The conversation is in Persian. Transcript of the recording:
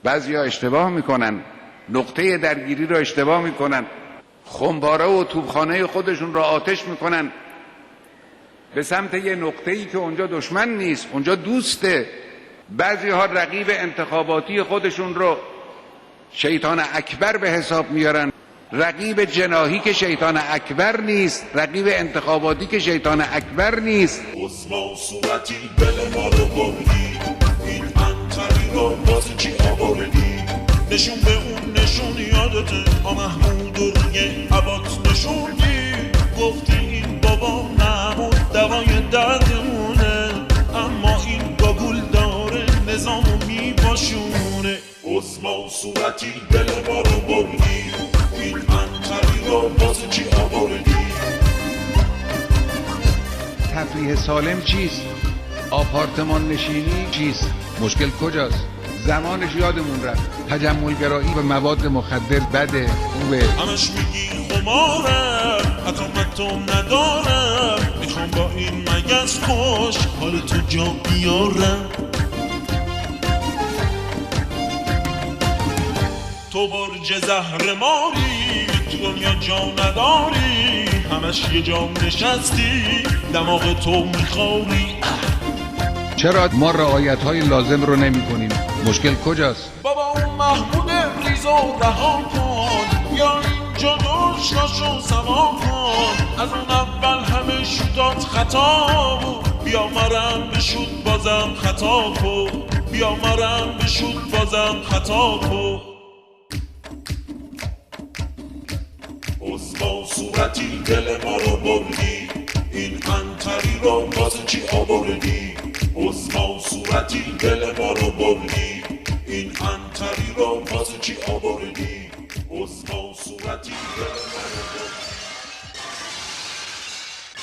بعضیا اشتباه میکنن، نقطه درگیری رو اشتباه میکنن، خمپاره و توپخانه خودشون را آتش میکنن به سمت یه نقطه‌ای که اونجا دشمن نیست، اونجا دوسته. بعضی‌ها رقیب انتخاباتی خودشون رو شیطان اکبر به حساب میارن. رقیب جناحی که شیطان اکبر نیست، رقیب انتخاباتی که شیطان اکبر نیست. عثمان صورتی دل ما رو بردی، این انتری رو باز چی آوردی؟ نشون به اون نشون یادته محمود و روی عبات نشوندی، گفتی این بابا نمود دوای دردمونه، اما این گاگول داره نظامو میپاشونه. عثمان صورتی دل ما رو بردی، این انتری رو باز چی آوردی؟ تفریح سالم چیست؟ آپارتمان نشینی چیست؟ مشکل کجاست؟ زمانش یادمون رفت. تجملگرایی و مواد مخدر بده، خوبه. همش میگی خمارم، حتی ندارم، میخوام با این مگس خوش حال تو جا بیارم. تو برج زهر ماری، تو دنیا جا نداری، همش یه جا نشستی، دماغ تو میخوری. چرا ما رعایت‌های لازم رو نمی‌کنیم؟ مشکل کجاست؟ بابا اون محمود ریزو رها کن، یا اینجا دشتاشو سوا کن، از اون اول همه شدات خطا بود، بیا مرم بشود بازم خطا کن، بیا مرم بشود بازم خطا کن. عثمان صورتی دل ما رو بردی، این انتری رو واسه چی آوردی؟ عثمان صورتی دل ما رو بردی، این انتری رو واسه چی آوردی؟ عثمان صورتی دل ما رو بردی.